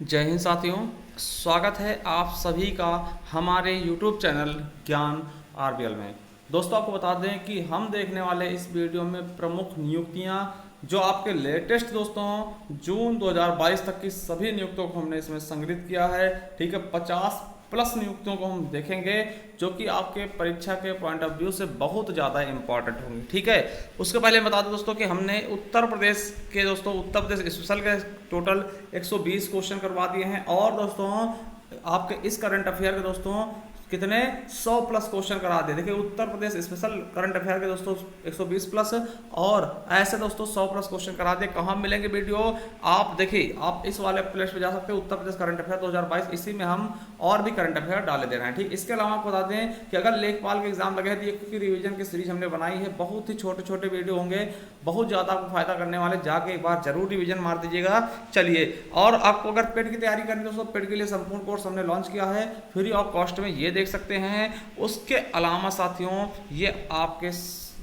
जय हिंद साथियों। स्वागत है आप सभी का हमारे YouTube चैनल ज्ञान आरबीएल में। दोस्तों, आपको बता दें कि हम देखने वाले इस वीडियो में प्रमुख नियुक्तियां जो आपके लेटेस्ट दोस्तों जून 2022 तक की सभी नियुक्तियों को हमने इसमें संग्रहित किया है। ठीक है, 50 प्लस नियुक्तियों को हम देखेंगे जो कि आपके परीक्षा के पॉइंट ऑफ व्यू से बहुत ज़्यादा इंपॉर्टेंट होंगी। ठीक है, उसके पहले बता दूं दोस्तों कि हमने उत्तर प्रदेश स्पेशल के टोटल 120 क्वेश्चन करवा दिए हैं और दोस्तों आपके इस करंट अफेयर के दोस्तों कितने 100 प्लस क्वेश्चन करा दिए। देखिए, Uttar Pradesh special current affair के दोस्तों 120 प्लस और ऐसे दोस्तों 100 प्लस क्वेश्चन करा दिए। कहाँ मिलेंगे वीडियो? आप देखिए, आप इस वाले प्लेस पे जा सकते हैं, उत्तर प्रदेश करंट अफेयर 2022। इसी में हम और भी करंट अफेयर डाले दे रहे हैं। ठीक, इसके अलावा आपको बता दें कि अगर लेखपाल के एग्जाम लगे हैं तो ये क्योंकि रिवीजन की सीरीज हमने बनाई है, बहुत ही छोटे छोटे वीडियो होंगे, बहुत ज़्यादा आपको फायदा करने वाले। जाके एक बार जरूर रिवीजन मार दीजिएगा। चलिए, और आपको अगर पेड की तैयारी करनी है दोस्तों, पेड के लिए संपूर्ण कोर्स हमने लॉन्च किया है फ्री ऑफ कॉस्ट में, ये देख सकते हैं। उसके अलावा साथियों ये आपके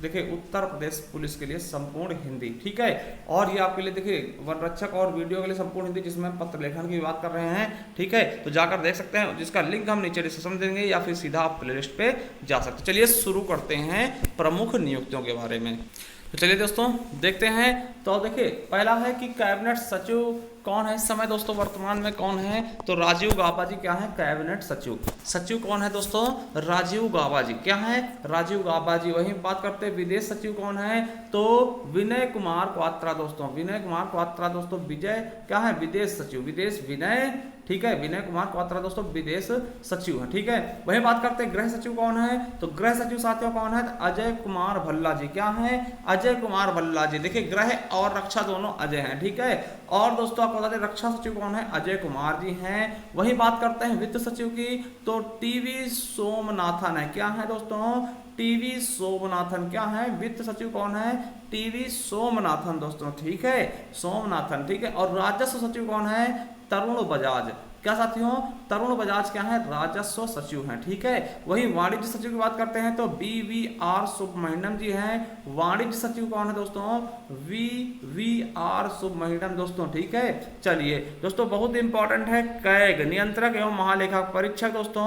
देखिए उत्तर प्रदेश पुलिस के लिए संपूर्ण हिंदी, ठीक है, और ये आपके लिए देखिए वन रक्षक और वीडियो के लिए संपूर्ण हिंदी जिसमें हम पत्र लेखन की बात कर रहे हैं। ठीक है, तो जाकर देख सकते हैं, जिसका लिंक हम नीचे डिस्क्रिप्शन देंगे या फिर सीधा आप प्लेलिस्ट पे जा सकते हैं। चलिए शुरू करते हैं प्रमुख नियुक्तियों के बारे में। तो चलिए दोस्तों देखते हैं। तो देखिए, पहला है कि कैबिनेट सचिव कौन है इस समय दोस्तों, वर्तमान में कौन है? तो राजीव गाबा जी क्या है? कैबिनेट सचिव। सचिव कौन है दोस्तों? राजीव गाबा जी। क्या है? राजीव गाबा जी। वहीं बात करते हैं विदेश सचिव कौन है? तो विनय कुमार क्वात्रा दोस्तों। विनय कुमार क्वात्रा दोस्तों। विजय क्या है? विदेश सचिव। विदेश विनय, ठीक है, विनय कुमार क्वात्रा दोस्तों विदेश सचिव है। ठीक है, वही बात करते हैं गृह सचिव कौन है? तो गृह सचिव साथियों कौन है? अजय कुमार भल्ला जी। क्या है? अजय कुमार भल्ला जी। देखिए, गृह और रक्षा दोनों अजय हैं। ठीक है, और दोस्तों आपको बता दें रक्षा सचिव कौन है? अजय कुमार जी हैं। वही बात करते हैं वित्त सचिव की, तो टीवी सोमनाथन है। क्या है दोस्तों? टीवी सोमनाथन। क्या है? वित्त सचिव कौन है? टीवी सोमनाथन दोस्तों। ठीक है, सोमनाथन। ठीक है, और राजस्व सचिव कौन है? तरुण बजाज। क्या साथियों? तरुण बजाज क्या है? राजस्व सचिव हैं। ठीक है, वही वाणिज्य सचिव की बात करते हैं तो BVR सुब्रमण्यम जी हैं। वाणिज्य सचिव कौन है दोस्तों? VVR सुब्रमण्यम दोस्तों। ठीक है, चलिए दोस्तों, बहुत इंपॉर्टेंट है कैग, नियंत्रक एवं महालेखा परीक्षक दोस्तों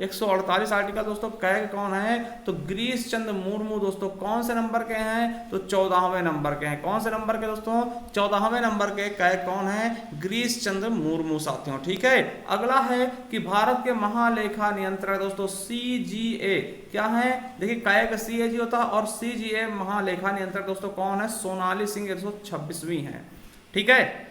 148 आर्टिकल दोस्तों। कैग कौन है? तो गिरीश चंद्र मुर्मू दोस्तों। कौन से नंबर के हैं? तो 14वें नंबर के हैं। कौन से नंबर के दोस्तों? 14वें नंबर के कैग कौन है? गिरीश चंद्र मुर्मू साथियों। ठीक है, अगला है कि भारत के महालेखा नियंत्रक दोस्तों CGA। क्या है? देखिए, कैग CAG होता है और CGA महालेखा नियंत्रक दोस्तों कौन है? सोनाली सिंह 126वीं है। ठीक है,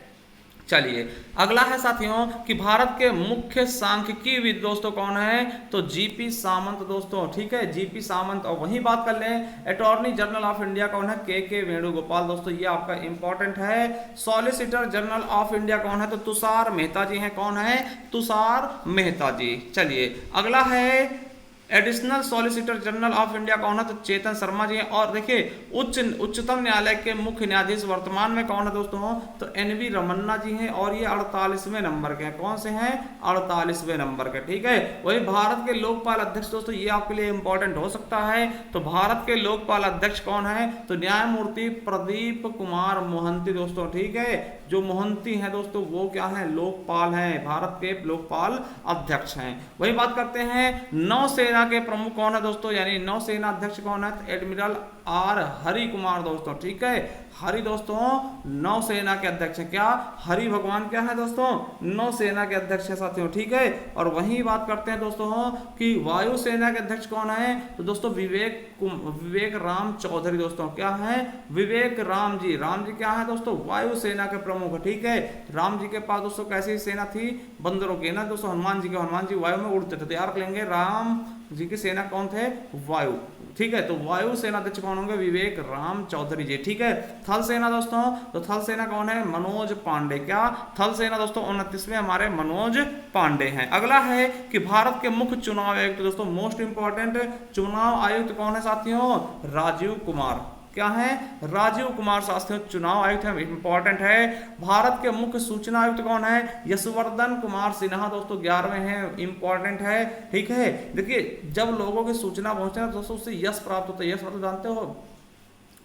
चलिए अगला है साथियों कि भारत के मुख्य सांख्यिकीविद दोस्तों कौन है? तो GP सामंत दोस्तों। ठीक है, GP सामंत। और वही बात कर लें अटॉर्नी जनरल ऑफ इंडिया कौन है? KK वेणुगोपाल दोस्तों। ये आपका इंपॉर्टेंट है। सॉलिसिटर जनरल ऑफ इंडिया कौन है? तो तुषार मेहता जी हैं। कौन है? तुषार मेहता जी। चलिए अगला है additional solicitor general of India कौन है? तो चेतन शर्मा जी हैं। और देखिए उच्चतम न्यायालय के मुख्य न्यायाधीश वर्तमान में कौन है दोस्तों? तो NV रमन्ना जी हैं और ये 48वें नंबर के हैं। कौन से हैं? 48वें नंबर के। ठीक है, वही भारत के लोकपाल अध्यक्ष दोस्तों, ये आपके लिए इंपॉर्टेंट हो सकता है। तो भारत के लोकपाल अध्यक्ष कौन है? तो न्यायमूर्ति प्रदीप कुमार मोहंती दोस्तों। ठीक है, जो मोहंती हैं दोस्तों वो क्या है? लोकपाल हैं, भारत के लोकपाल अध्यक्ष हैं। वही बात करते हैं नौसेना के प्रमुख कौन है दोस्तों, यानी नौसेना अध्यक्ष कौन है? तो एडमिरल R हरि कुमार दोस्तों। ठीक है, हरि दोस्तों नौसेना के अध्यक्ष हैं। क्या? हरि भगवान क्या है दोस्तों? नौसेना के अध्यक्ष है साथियों। ठीक है, और वही बात करते हैं दोस्तों कि वायुसेना के अध्यक्ष कौन है? तो दोस्तों विवेक राम चौधरी दोस्तों। क्या है? विवेक राम जी। राम जी क्या है दोस्तों? वायुसेना के प्रमुख। ठीक है, राम जी के पास दोस्तों कैसी सेना थी? बंदरों की ना दोस्तों। हनुमान जी वायु में उड़ते थे। तो याद लेंगे राम जी की सेना कौन थे? वायु। ठीक है, तो वायु सेना अध्यक्ष कौन होंगे? विवेक राम चौधरी जी। ठीक है, थल सेना दोस्तों, तो थल सेना कौन है? मनोज पांडे। क्या? थल सेना दोस्तों 29वें हमारे मनोज पांडे हैं। अगला है कि भारत के मुख्य चुनाव आयुक्त दोस्तों, मोस्ट इंपॉर्टेंट चुनाव आयुक्त कौन है साथियों? राजीव कुमार। क्या है? राजीव कुमार शास्त्री चुनाव आयुक्त है, इंपॉर्टेंट है। भारत के मुख्य सूचना आयुक्त कौन है? यशवर्धन कुमार सिन्हा दोस्तों 11वें हैं, इंपॉर्टेंट है। ठीक है, देखिए जब लोगों की सूचना पहुंचते हैं दोस्तों उससे यश प्राप्त होता है। यश मतलब जानते हो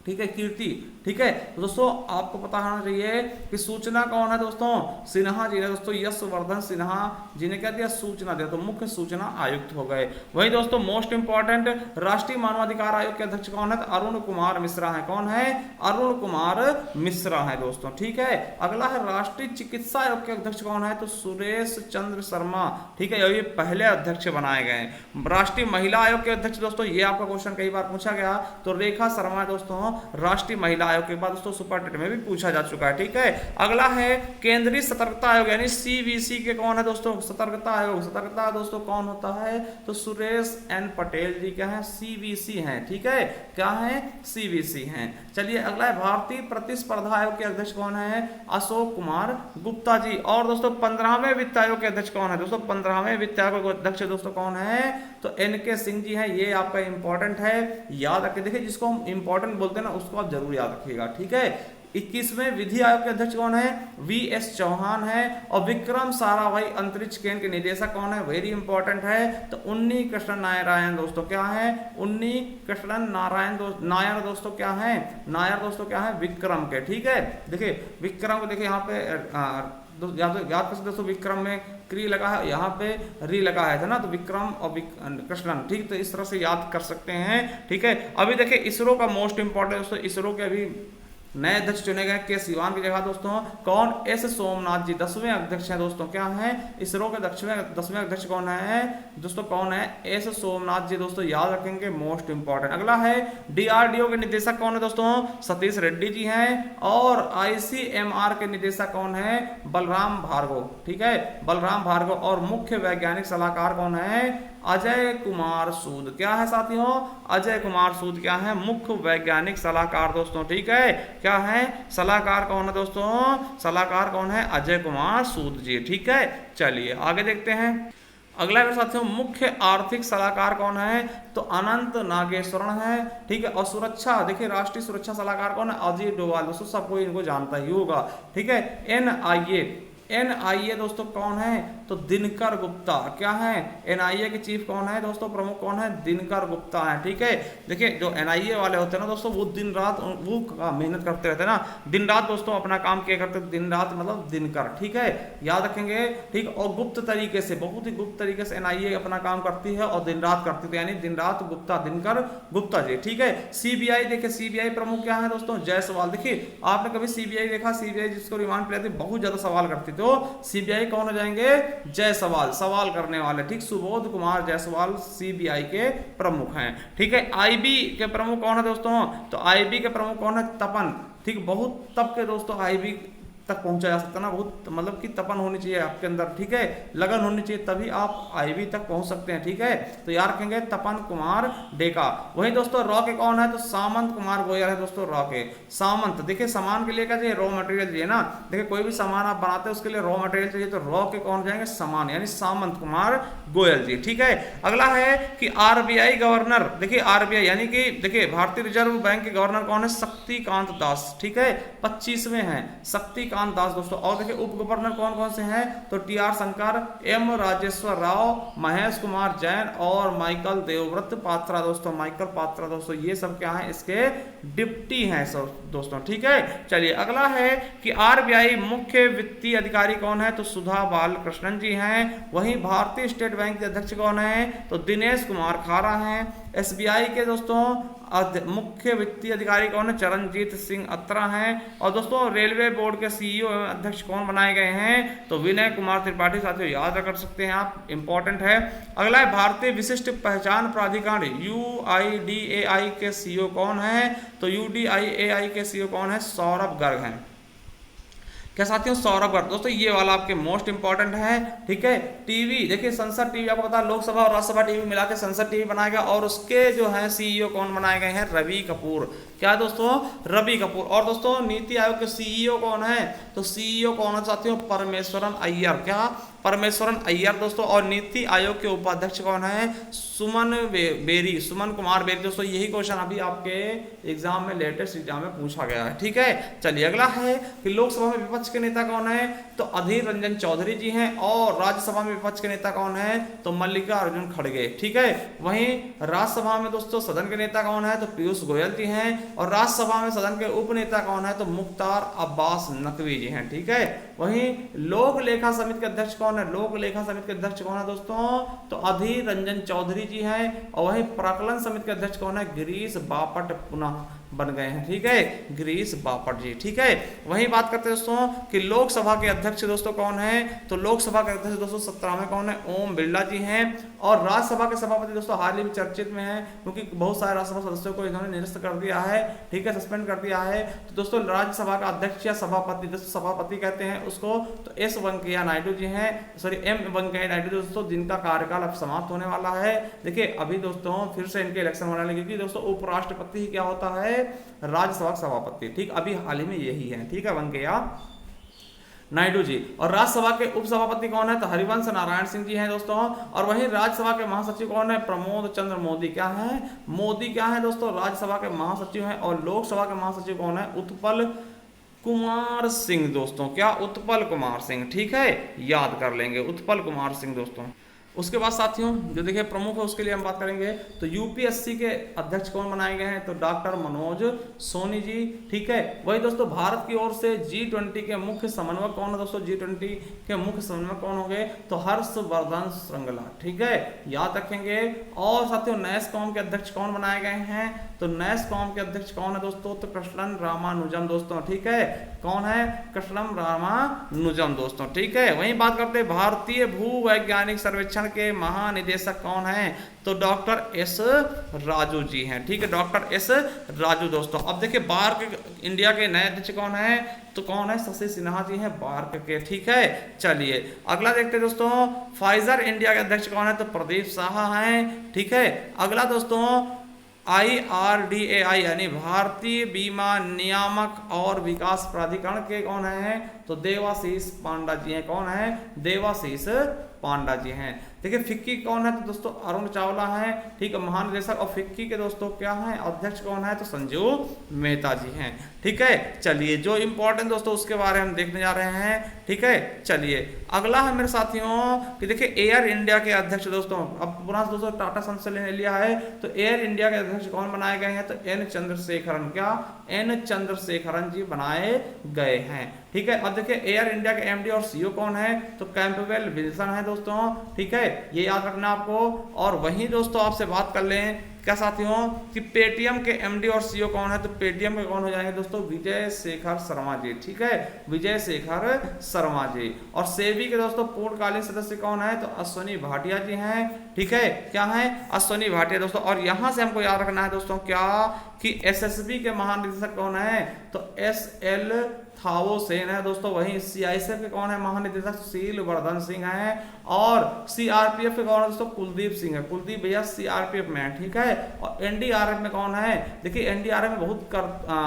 ठीक है, कीर्ति। ठीक है, तो दोस्तों आपको पता होना चाहिए कि सूचना कौन है दोस्तों, सिन्हा जी ने दोस्तों, यशवर्धन सिन्हा जी ने क्या दिया, सूचना दिया, तो मुख्य सूचना आयुक्त हो गए। वही दोस्तों मोस्ट इंपॉर्टेंट, राष्ट्रीय मानवाधिकार आयोग के अध्यक्ष कौन है, तो अरुण कुमार मिश्रा है। कौन है, अरुण कुमार मिश्रा है दोस्तों। ठीक है, अगला है राष्ट्रीय चिकित्सा आयोग के अध्यक्ष कौन है, तो सुरेश चंद्र शर्मा। ठीक है, ये पहले अध्यक्ष बनाए गए। राष्ट्रीय महिला आयोग के अध्यक्ष दोस्तों, ये आपका क्वेश्चन कई बार पूछा गया, तो रेखा शर्मा है दोस्तों, राष्ट्रीय महिला आयोग के बाद दोस्तों सुपर टेट में भी पूछा जा चुका है। ठीक है, अगला है केंद्रीय सतर्कता आयोग यानी सीवीसी के कौन है दोस्तों, सतर्कता आयोग। सतर्कता दोस्तों कौन होता है, तो सुरेश एन पटेल जी क्या है, सीवीसी हैं। ठीक है, क्या है, सीवीसी हैं। चलिए अगला है भारतीय प्रतिस्पर्धा आयोग के अध्यक्ष कौन है, अशोक कुमार गुप्ता जी। और दोस्तों 15वें वित्त आयोग के अध्यक्ष कौन है दोस्तों, 15वें वित्त आयोग के अध्यक्ष दोस्तों कौन है, तो एनके सिंह जी हैं। ये आपका इंपॉर्टेंट है, याद रखिए। देखिए जिसको हम इंपॉर्टेंट बोलते हैं ना उसको आप जरूर याद रखिएगा। ठीक है, 21वें विधि आयोग के अध्यक्ष कौन है, वीएस चौहान है। और विक्रम साराभाई अंतरिक्ष केंद्र के निदेशक कौन है, वेरी इंपॉर्टेंट है, तो उन्नी कृष्ण नारायण दोस्तों क्या है, उन्नी कृष्ण नारायण नायर दोस्तों क्या है, नायर दोस्तों क्या है, विक्रम के। ठीक है, देखिए विक्रम को देखिए यहाँ पे याद कर सकते दोस्तों, विक्रम में क्री लगा है, यहाँ पे री लगा है ना, तो विक्रम और कृष्णन। ठीक, तो इस तरह से याद कर सकते हैं। ठीक है, अभी देखिए इसरो का मोस्ट इंपॉर्टेंट दोस्तों, इसरो के अभी नए अध्यक्ष चुने गए के सिवान की जगह दोस्तों कौन, एस सोमनाथ जी 10वें अध्यक्ष हैं दोस्तों। क्या हैं, इसरो के 10वें अध्यक्ष कौन है दोस्तों, कौन है, एस सोमनाथ जी दोस्तों, याद रखेंगे, मोस्ट इंपॉर्टेंट। अगला है डीआरडीओ के निदेशक कौन है दोस्तों, सतीश रेड्डी जी हैं। और आईसीएमआर के निदेशक कौन है, बलराम भार्गव। ठीक है, बलराम भार्गव। और मुख्य वैज्ञानिक सलाहकार कौन है, अजय कुमार सूद। क्या है साथियों, अजय कुमार सूद क्या है, मुख्य वैज्ञानिक सलाहकार दोस्तों। ठीक है, क्या है, सलाहकार कौन है दोस्तों, सलाहकार कौन है, अजय कुमार सूद जी। ठीक है, चलिए आगे देखते हैं। अगला मेरे साथियों मुख्य आर्थिक सलाहकार कौन है, तो अनंत नागेश्वरण है। ठीक है, और सुरक्षा देखिए राष्ट्रीय सुरक्षा सलाहकार कौन है, अजय डोभाल दोस्तों, सबको इनको जानता ही होगा। ठीक है, एनआईए दोस्तों कौन है, तो दिनकर गुप्ता। क्या है, एनआईए के चीफ कौन है दोस्तों, प्रमुख कौन है, दिनकर गुप्ता है। ठीक है, देखिए जो एनआईए वाले होते हैं ना दोस्तों, वो दिन रात वो मेहनत करते रहते हैं ना, दिन रात दोस्तों अपना काम किया करते, दिन रात मतलब दिनकर। ठीक है, याद रखेंगे। ठीक, और गुप्त तरीके से, बहुत ही गुप्त तरीके से एनआईए अपना काम करती है और दिन रात करती है, यानी दिन रात गुप्ता, दिनकर गुप्ता जी। ठीक है, सीबीआई देखिए, सीबीआई प्रमुख क्या है दोस्तों, जायसवाल। देखिए आपने कभी सीबीआई देखा, सीबीआई जिसको रिमांड पे लेती बहुत ज्यादा सवाल करती, तो सीबीआई कौन हो जाएंगे, जायसवाल, सवाल करने वाले। ठीक, सुबोध कुमार जायसवाल सीबीआई के प्रमुख हैं। ठीक है, आईबी के प्रमुख कौन है दोस्तों, तो आईबी के प्रमुख कौन है, तपन। ठीक, बहुत तप के दोस्तों आईबी तक पहुंचा जा सकता है ना, बहुत मतलब कि तपन होनी चाहिए आपके अंदर। ठीक है, लगन होनी चाहिए, तभी आप आईबी तक पहुंच सकते हैं। ठीक है, तो याद रखेंगे तपन कुमार डेका। वही दोस्तों रॉ के कौन है, तो सामंत कुमार गोयल है दोस्तों, रॉ के सामंत। देखिए सामान के लिए क्या चाहिए, रॉ मटेरियल चाहिए ना। देखिए कोई भी सामान आप बनाते हैं उसके लिए रॉ मटेरियल चाहिए, तो रॉ के कौन जाएंगे, सामान, यानी सामंत कुमार गोयल जी। ठीक है, अगला है कि आरबीआई गवर्नर। देखिए आरबीआई यानी कि देखिए भारतीय रिजर्व बैंक के गवर्नर कौन है, शक्तिकांत दास। ठीक है, 25वें हैं शक्तिकांत दास दोस्तों। और देखिए उप गवर्नर कौन कौन से हैं, तो टीआर शंकर, एम राजेश्वर राव, महेश कुमार जैन और माइकल देवव्रत पात्रा दोस्तों, माइकल पात्रा दोस्तों, ये सब क्या है, इसके डिप्टी हैं सब दोस्तों। ठीक है, चलिए अगला है कि आरबीआई मुख्य वित्तीय अधिकारी कौन है, तो सुधा बालकृष्णन जी हैं। वहीं भारतीय स्टेट बैंक के अध्यक्ष कौन है, तो दिनेश कुमार खारा हैं। एसबीआई के दोस्तों मुख्य वित्तीय अधिकारी कौन है, चरणजीत सिंह अत्रा हैं। और दोस्तों रेलवे बोर्ड के सीईओ एवं अध्यक्ष कौन बनाए गए हैं, तो विनय कुमार त्रिपाठी। साथियों याद कर सकते हैं आप, इंपॉर्टेंट है। अगला है भारतीय विशिष्ट पहचान प्राधिकरण यूआईडीएआई के सीईओ कौन है, तो यूडीआईएआई के सीईओ कौन है, सौरभ गर्ग हैं। क्या साथियों, सौरभ गर्ग दोस्तों, ये वाला आपके मोस्ट इंपॉर्टेंट है। ठीक है, टीवी देखिए संसद टीवी, आपको पता है लोकसभा और राज्यसभा टीवी मिला के संसद टीवी बनाया गया, और उसके जो है सीईओ कौन बनाए गए हैं, रवि कपूर। क्या दोस्तों, रवि कपूर। और दोस्तों नीति आयोग के सीईओ कौन है, तो सीईओ कौन है साथियों, परमेश्वरन अय्यर। क्या, परमेश्वरन अय्यर दोस्तों। और नीति आयोग के उपाध्यक्ष कौन है, सुमन बेरी, सुमन कुमार बेरी दोस्तों। यही क्वेश्चन अभी आपके एग्जाम में, लेटेस्ट एग्जाम में पूछा गया है। ठीक है, चलिए अगला है कि लोकसभा में विपक्ष विपक्ष के नेता कौन है? तो अधीर रंजन चौधरी जी हैं। और राज्यसभा में विपक्ष के नेता कौन है? तो मल्लिकार्जुन खड़गे। ठीक है, वहीं राज्यसभा में दोस्तों सदन के नेता कौन है? तो पीयूष गोयल जी हैं। और राज्यसभा में सदन के उप नेता कौन है? तो मुख्तार अब्बास नकवी जी हैं। ठीक है, वहीं लोक लेखा समिति के अध्यक्ष कौन है? लोक लेखा समिति के अध्यक्ष कौन है दोस्तों? तो अधीर रंजन चौधरी जी हैं। और वहीं प्राक्कलन समिति के अध्यक्ष कौन है? गिरीश बापट पुनः बन गए हैं। ठीक है, गिरीश बापट जी। ठीक है, वहीं बात करते हैं दोस्तों कि लोकसभा के अध्यक्ष दोस्तों कौन है? तो लोकसभा के अध्यक्ष दोस्तों 17 में कौन है? ओम बिरला जी हैं। और राज्यसभा के सभापति दोस्तों हाल ही में चर्चित में है, क्योंकि बहुत सारे राज्यसभा सदस्यों को इन्होंने निरस्त कर दिया है। ठीक है, सस्पेंड कर दिया है। तो दोस्तों राज्यसभा का अध्यक्ष या सभापति, दोस्तों सभापति कहते हैं उसको, तो एस वेंकैया नायडू जी हैं, सॉरी एम वेंकैया नायडू दोस्तों, जिनका कार्यकाल अब समाप्त होने वाला है। देखिए अभी दोस्तों फिर से इनके इलेक्शन होने वाले, क्योंकि दोस्तों उपराष्ट्रपति ही क्या होता है? राज्यसभा सभापति। ठीक, अभी हाल ही में यही है। ठीक है, वेंकैया नायडू जी। और राज्यसभा के उपसभापति कौन है? तो हरिवंश नारायण सिंह जी हैं दोस्तों। और वहीं राज्यसभा के महासचिव कौन है? प्रमोद चंद्र मोदी। क्या है? मोदी क्या है दोस्तों? राज्यसभा के महासचिव हैं। और लोकसभा के महासचिव कौन है? उत्पल कुमार सिंह दोस्तों। क्या? उत्पल कुमार सिंह। ठीक है, याद कर लेंगे उत्पल कुमार सिंह दोस्तों। उसके बाद साथियों जो देखिए प्रमुख है उसके लिए हम बात करेंगे, तो यूपीएससी के अध्यक्ष कौन बनाए गए हैं? तो डॉक्टर मनोज सोनी जी। ठीक है, वही दोस्तों भारत की ओर से G20 के मुख्य समन्वयक कौन है दोस्तों? G20 के मुख्य समन्वयक कौन होंगे? तो हर्षवर्धन श्रृंगला। ठीक है, याद रखेंगे। और साथियों नैसकॉम के अध्यक्ष कौन बनाए गए हैं? तो नैसकॉम के अध्यक्ष कौन है दोस्तों? तो कृष्णन रामानुजम दोस्तों। ठीक है, कौन है? कृष्णन रामानुजम दोस्तों। ठीक है, वहीं बात करते हैं भारतीय भूवैज्ञानिक सर्वेक्षण के महानिदेशक कौन हैं? तो डॉक्टर एस राजू जी हैं। ठीक है, डॉक्टर एस राजू दोस्तों। अब देखिए बार्क इंडिया के नए अध्यक्ष कौन है? तो कौन है? शशि सिन्हा जी हैं बार्क के। ठीक है, चलिए अगला देखते हैं दोस्तों, फाइजर इंडिया के अध्यक्ष कौन है? तो प्रदीप साहा हैं। ठीक है, अगला दोस्तों IRDAI यानी भारतीय बीमा नियामक और विकास प्राधिकरण के कौन है? तो देवाशीष पांडा जी हैं। कौन है? देवाशीष पांडा जी हैं। देखिए फिक्की कौन है? तो दोस्तों अरुण चावला हैं। ठीक है, महानिदेशक। और फिक्की के दोस्तों क्या हैं? अध्यक्ष कौन है? तो संजीव मेहता जी हैं। ठीक है, चलिए जो इंपॉर्टेंट दोस्तों उसके बारे में हम देखने जा रहे हैं। ठीक है, चलिए अगला है मेरे साथियों कि देखिए एयर इंडिया के अध्यक्ष दोस्तों, अब पुनः दोस्तों टाटा सन्स से ले लिया है, तो एयर इंडिया के अध्यक्ष कौन बनाए गए हैं? तो एन चंद्रशेखरन। क्या? एन चंद्रशेखरन जी बनाए गए हैं। ठीक है, अब देखिए एयर इंडिया के एमडी और सीईओ कौन है? तो कैंपबेल विल्सन है दोस्तों। ठीक है, ये याद रखना आपको। और वहीं दोस्तों आपसे बात कर लें क्या साथियों कि पेटीएम के एमडी और सीईओ कौन है? तो पेटीएम के कौन हो जाएंगे दोस्तों? विजय शेखर शर्मा जी। ठीक है, विजय शेखर शर्मा जी। और सेबी के दोस्तों पूर्णकालीन सदस्य कौन है? तो अश्वनी भाटिया जी हैं। ठीक है, क्या है? अश्वनी भाटिया दोस्तों। और यहां से हमको याद रखना है दोस्तों क्या कि एसएसबी के महानिदेशक कौन है? तो SL थावोसेन है दोस्तों। वहीं सीआईएसएफ के कौन है महानिदेशक? सुशील वर्धन सिंह हैं। और सीआरपीएफ के कौन है दोस्तों? कुलदीप सिंह है। कुलदीप भैया सीआरपीएफ में है। ठीक है, और एनडीआरएफ में कौन है? देखिए एनडीआरएफ में बहुत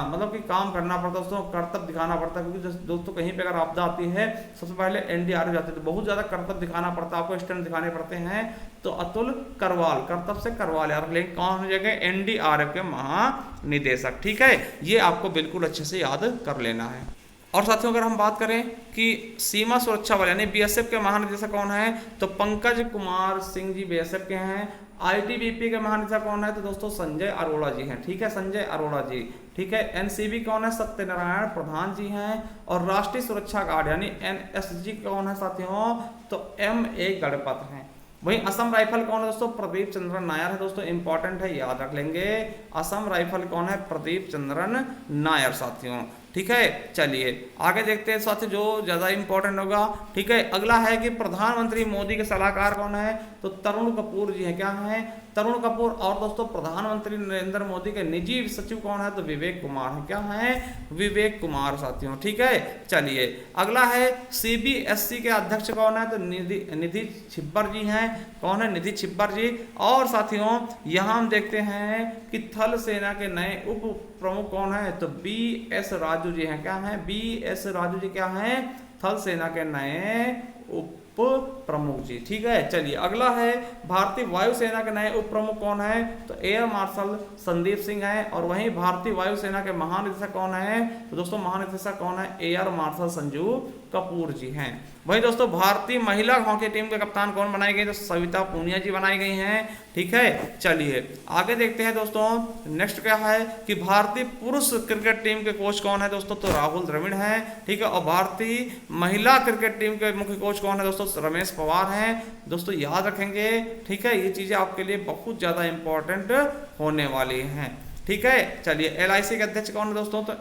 मतलब कि काम करना पड़ता है दोस्तों, कर्तव्य दिखाना पड़ता है, क्योंकि दोस्तों कहीं पे अगर आपदा आती है सबसे पहले एनडीआरएफ जाती है, तो बहुत ज्यादा कर्तव्य दिखाना पड़ता है, आपको स्टैंड दिखाने पड़ते हैं। तो अतुल करवाल, कर्तव्य से करवाल यार, लेकिन कौन हो जाएगा? एनडीआरएफ के महानिदेशक। ठीक है, ये आपको बिल्कुल अच्छे से याद कर लेना है। और साथियों अगर हम बात करें कि सीमा सुरक्षा बल यानी बीएसएफ के महानिदेशक कौन है? तो पंकज कुमार सिंह जी बीएसएफ के हैं। आईटीबीपी के महानिदेशक कौन है? तो दोस्तों संजय अरोड़ा जी हैं। ठीक है, संजय अरोड़ा जी। ठीक है, एनसीबी कौन है? सत्यनारायण प्रधान जी हैं। और राष्ट्रीय सुरक्षा गार्ड यानी एनएसजी कौन है साथियों? तो MA गणपत हैं। वहीं असम राइफल कौन है दोस्तों? प्रदीप चंद्रन नायर है दोस्तों, इंपॉर्टेंट है, याद रख लेंगे। असम राइफल कौन है? प्रदीप चंद्रन नायर साथियों। ठीक है, चलिए आगे देखते हैं साथियों जो ज्यादा इंपॉर्टेंट होगा। ठीक है, अगला है कि प्रधानमंत्री मोदी के सलाहकार कौन है? तो तरुण कपूर जी हैं। क्या हैं? तरुण कपूर। और दोस्तों प्रधानमंत्री नरेंद्र मोदी के निजी सचिव कौन है? तो विवेक कुमार है। क्या है? विवेक कुमार साथियों। ठीक है, चलिए अगला है CBSE के अध्यक्ष कौन है? तो निधि छिब्बर जी हैं। कौन है? निधि छिब्बर जी। और साथियों यहां हम देखते हैं कि थल सेना के नए उप प्रमुख कौन है? तो BS राजू जी हैं। क्या है? BS राजू जी क्या हैं? थल सेना के नए उप प्रमुख जी। ठीक है, चलिए अगला है भारतीय वायुसेना के नए उप प्रमुख कौन है, तो एयर मार्शल संदीप सिंह है। और वहीं भारतीय वायुसेना के महानिदेशक कौन है, तो दोस्तों महानिदेशक कौन है, एयर मार्शल संजू कपूर जी हैं। वहीं दोस्तों भारतीय महिला हॉकी टीम के कप्तान कौन बनाई गई, तो सविता पूनिया जी बनाई गई हैं। ठीक है, चलिए आगे देखते हैं दोस्तों। नेक्स्ट क्या है कि भारतीय पुरुष क्रिकेट टीम के कोच कौन है दोस्तों, तो राहुल द्रविड़ हैं। ठीक है, और भारतीय महिला क्रिकेट टीम के मुख्य कोच कौन है दोस्तों, रमेश पवार हैं। दोस्तों याद रखेंगे, ठीक है, ये चीजें आपके लिए बहुत ज्यादा इंपॉर्टेंट होने वाली हैं। ठीक है, चलिए LIC के अध्यक्ष कौन है दोस्तों, तो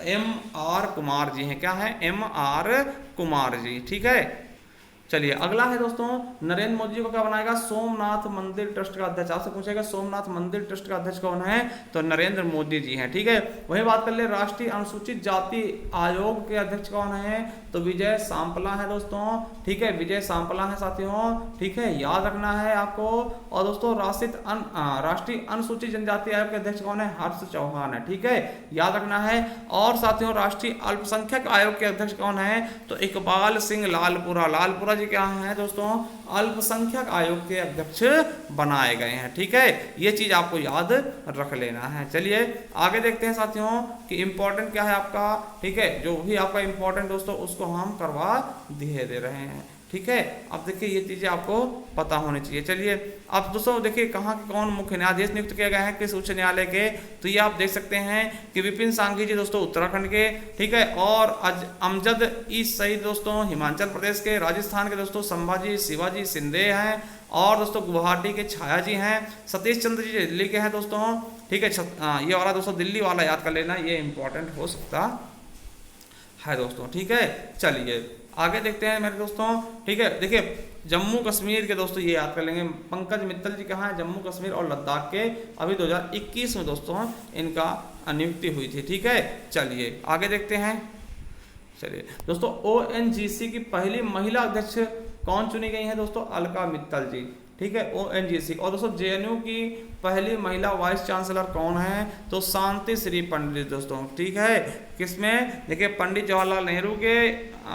MR कुमार जी हैं। क्या है, MR कुमार जी। ठीक है, चलिए अगला है दोस्तों, नरेंद्र मोदी जी को क्या बनाएगा, सोमनाथ मंदिर ट्रस्ट का अध्यक्ष। आपसे पूछेगा सोमनाथ मंदिर ट्रस्ट का अध्यक्ष कौन है, तो नरेंद्र मोदी जी हैं। ठीक है, वही बात कर ले राष्ट्रीय अनुसूचित जाति आयोग के अध्यक्ष कौन है, तो विजय सांपला है दोस्तों। ठीक है, विजय सांपला है साथियों। ठीक है, याद रखना है आपको। और दोस्तों राष्ट्रीय अनुसूचित जनजाति आयोग के अध्यक्ष कौन है, हर्ष चौहान है। ठीक है, याद रखना है। और साथियों राष्ट्रीय अल्पसंख्यक आयोग के अध्यक्ष कौन है, तो इकबाल सिंह लालपुरा जी क्या है दोस्तों, अल्पसंख्यक आयोग के अध्यक्ष बनाए गए हैं। ठीक है, ये चीज आपको याद रख लेना है। चलिए आगे देखते हैं साथियों कि इंपॉर्टेंट क्या है आपका। ठीक है, जो भी आपका इंपॉर्टेंट दोस्तों उसको हम करवा दे रहे हैं। ठीक है, अब देखिए ये चीजें आपको पता होनी चाहिए। चलिए अब दोस्तों देखिए कहाँ के कौन मुख्य न्यायाधीश नियुक्त किए गए हैं किस उच्च न्यायालय के, तो ये आप देख सकते हैं कि विपिन सांघी जी दोस्तों उत्तराखंड के। ठीक है, और अमजद ई सईद दोस्तों हिमाचल प्रदेश के। राजस्थान के दोस्तों संभाजी शिवाजी सिंधे हैं। और दोस्तों गुवाहाटी के छाया जी हैं। सतीश चंद्र जी दिल्ली के हैं दोस्तों। ठीक है, ये वाला दोस्तों दिल्ली वाला याद कर लेना, ये इंपॉर्टेंट हो सकता है दोस्तों। ठीक है, चलिए आगे देखते हैं मेरे दोस्तों। ठीक है, देखिए जम्मू कश्मीर के दोस्तों ये याद कर लेंगे, पंकज मित्तल जी कहाँ है, जम्मू कश्मीर और लद्दाख के। अभी 2021 में दोस्तों इनका नियुक्ति हुई थी। ठीक है, चलिए आगे देखते हैं। चलिए दोस्तों ONGC की पहली महिला अध्यक्ष कौन चुनी गई है दोस्तों, अलका मित्तल जी। ठीक है, ONGC। और दोस्तों JNU की पहली महिला वाइस चांसलर कौन है, तो शांति श्री पंडित दोस्तों। ठीक है, किसमें, देखिए पंडित जवाहरलाल नेहरू के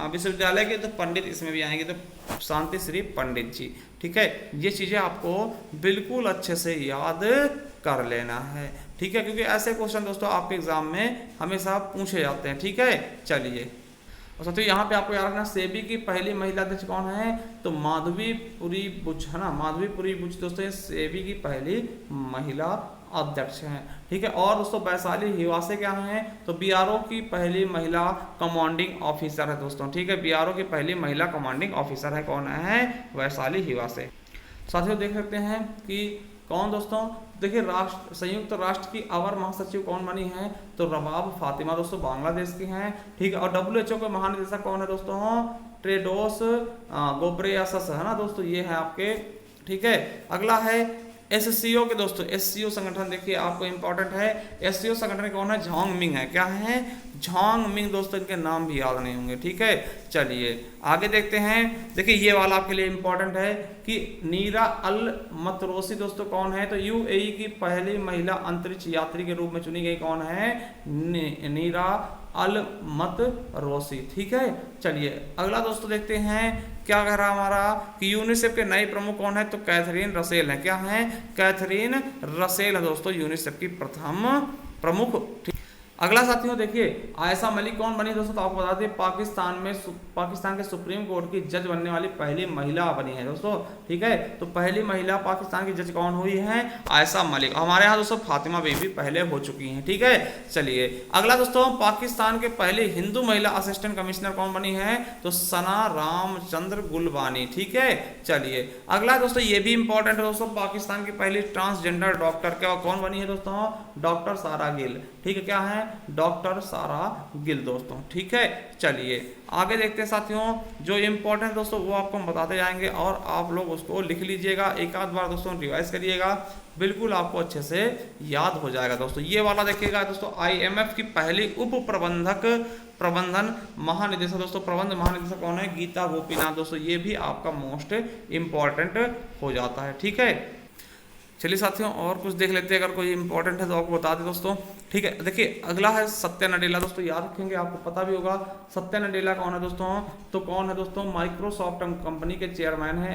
विश्वविद्यालय के, तो पंडित इसमें भी आएंगे, तो शांति श्री पंडित जी। ठीक है, ये चीजें आपको बिल्कुल अच्छे से याद कर लेना है। ठीक है, क्योंकि ऐसे क्वेश्चन दोस्तों आपके एग्जाम में हमेशा पूछे जाते हैं। ठीक है, चलिए और साथियों यहाँ पे आपको याद रखना सेबी की पहली महिला अध्यक्ष कौन है, तो माधवीपुरी बुच है ना, माधवीपुरी बुच दोस्तों सेबी की पहली महिला अध्यक्ष हैं। ठीक है, और दोस्तों वैशाली हिवासे क्या हैं, तो BRO की पहली महिला कमांडिंग ऑफिसर है दोस्तों। ठीक है, BRO की पहली महिला कमांडिंग ऑफिसर है, कौन है, वैशाली हिवासे। साथियों देख सकते हैं कि कौन दोस्तों, देखिए संयुक्त राष्ट्र की अवर महासचिव कौन बनी है, तो रबाब फातिमा दोस्तों बांग्लादेश की हैं। ठीक है, और WHO के महानिदेशक कौन है दोस्तों, टेड्रोस घेब्रेयेसस है ना दोस्तों, ये है आपके। ठीक है, अगला है SCO के दोस्तों, SCO संगठन देखिए आपको इंपॉर्टेंट है। SCO संगठन कौन है, झांग मिंग है। क्या है, झांग मिंग दोस्तों, इनके नाम भी याद नहीं होंगे। ठीक है, चलिए आगे देखते हैं। देखिए ये वाला आपके लिए इंपॉर्टेंट है कि नीरा अल मतरोसी दोस्तों कौन है, तो UAE की पहली महिला अंतरिक्ष यात्री के रूप में चुनी गई, कौन है, नीरा अल मतरोसी। ठीक है, चलिए अगला दोस्तों देखते हैं क्या कह रहा हमारा कि यूनिसेफ के नए प्रमुख कौन है, तो कैथरीन रसेल है। क्या है, कैथरीन रसेल है दोस्तों यूनिसेफ की प्रथम प्रमुख। अगला साथियों देखिए आयशा मलिक कौन बनी दोस्तों, तो आपको बता दें पाकिस्तान के सुप्रीम कोर्ट की जज बनने वाली पहली महिला बनी है दोस्तों। ठीक है, तो पहली महिला पाकिस्तान की जज कौन हुई है, आयशा मलिक। हमारे यहाँ दोस्तों फातिमा बीबी पहले हो चुकी हैं। ठीक है, चलिए अगला दोस्तों पाकिस्तान के पहले हिंदू महिला असिस्टेंट कमिश्नर कौन बनी है, तो सना रामचंद्र गुलबानी। ठीक है, चलिए अगला दोस्तों ये भी इंपॉर्टेंट है दोस्तों, पाकिस्तान की पहली ट्रांसजेंडर डॉक्टर क्या कौन बनी है दोस्तों, डॉक्टर सारा गिल। ठीक है, क्या है, डॉक्टर सारा गिल दोस्तों। ठीक है, चलिए आगे देखते हैं साथियों, जो इंपॉर्टेंट दोस्तों वो आपको हम बताते जाएंगे और आप लोग उसको लिख लीजिएगा, एक आध बार दोस्तों रिवाइज करिएगा, बिल्कुल आपको अच्छे से याद हो जाएगा दोस्तों। ये वाला देखिएगा दोस्तों, IMF की पहली उप प्रबंधन महानिदेशक दोस्तों, प्रबंध महानिदेशक कौन है, गीता गोपीनाथ दोस्तों। ये भी आपका मोस्ट इंपॉर्टेंट हो जाता है। ठीक है, चलिए साथियों और कुछ देख लेते हैं, अगर कोई इंपॉर्टेंट है तो आपको बता दें दोस्तों। ठीक है, देखिए अगला है सत्या नडेला। दोस्तों याद रखेंगे, आपको पता भी होगा सत्या नडेला कौन है दोस्तों। तो कौन है दोस्तों, माइक्रोसॉफ्ट कंपनी के चेयरमैन है।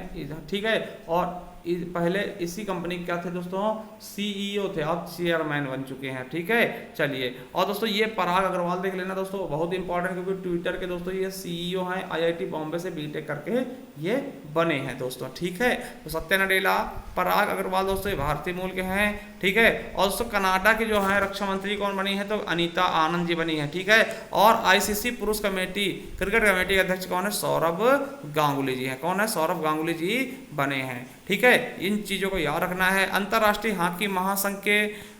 ठीक है, और पहले इसी कंपनी के क्या थे दोस्तों, सीईओ थे, अब चेयरमैन बन चुके हैं। ठीक है, चलिए। और दोस्तों ये पराग अग्रवाल देख लेना दोस्तों, बहुत इंपॉर्टेंट, क्योंकि ट्विटर के दोस्तों ये सीईओ हैं, आईआईटी बॉम्बे से बीटेक करके ये बने हैं दोस्तों। ठीक है, तो सत्या नडेला, पराग अग्रवाल दोस्तों ये भारतीय मूल के हैं। ठीक है, और दोस्तों कनाडा की जो है रक्षा मंत्री कौन बनी है, तो अनीता आनंद जी बनी है। ठीक है, और आईसीसी पुरुष कमेटी क्रिकेट कमेटी के अध्यक्ष कौन है, सौरभ गांगुली जी हैं। कौन है, सौरभ गांगुली जी बने हैं। ठीक है, इन चीजों को याद रखना है। अंतर्राष्ट्रीय हॉकी महासंघ के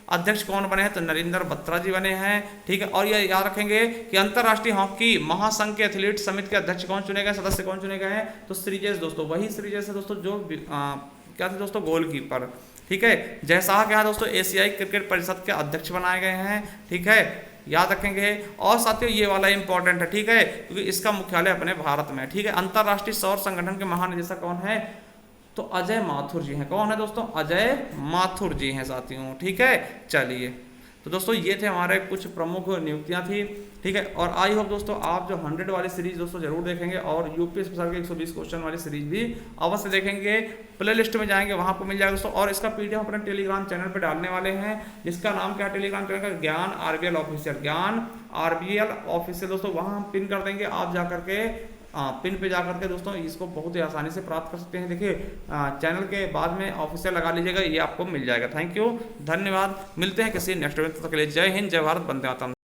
अध्यक्ष कौन बने हैं, तो नरेंद्र बत्रा जी बने हैं। ठीक है, और ये याद रखेंगे कि अंतर्राष्ट्रीय हॉकी महासंघ के एथलीट समिति के अध्यक्ष कौन चुने गए, सदस्य कौन चुने गए हैं, तो श्रीजेश दोस्तों, वही श्रीजेश है दोस्तों जो क्या थे दोस्तों, गोलकीपर। ठीक है, जयशाह क्या है दोस्तों, एशियाई क्रिकेट परिषद के अध्यक्ष बनाए गए हैं। ठीक है, याद रखेंगे। और साथियों ये वाला इंपॉर्टेंट है, ठीक है, क्योंकि इसका मुख्यालय अपने भारत में है। ठीक है, अंतर्राष्ट्रीय सौर संगठन के महानिदेशक कौन है, तो अजय माथुर जी हैं। कौन है दोस्तों, अजय माथुर जी हैं साथियों। ठीक है, चलिए। तो दोस्तों ये थे हमारे कुछ प्रमुख नियुक्तियां थी। ठीक है, और आई होप दोस्तों आप जो 100 वाली सीरीज दोस्तों जरूर देखेंगे, और यूपी स्पेशल के 120 क्वेश्चन वाली सीरीज भी अवश्य देखेंगे। प्ले लिस्ट में जाएंगे, वहां पर मिल जाएगा दोस्तों। और इसका पीडीएफ अपने टेलीग्राम चैनल पर डालने वाले हैं, जिसका नाम क्या है टेलीग्राम चैनल का, ज्ञान आरबीएल ऑफिशियल, ज्ञान आरबीएल ऑफिशियल दोस्तों। वहां हम पिन कर देंगे, आप जाकर के पिन पे जाकर के दोस्तों इसको बहुत ही आसानी से प्राप्त कर सकते हैं। देखिए चैनल के बाद में ऑफिशियल लगा लीजिएगा, ये आपको मिल जाएगा। थैंक यू, धन्यवाद। मिलते हैं किसी नेक्स्ट वीडियो, तब तक के लिए जय हिंद, जय भारत, वंदे मातरम।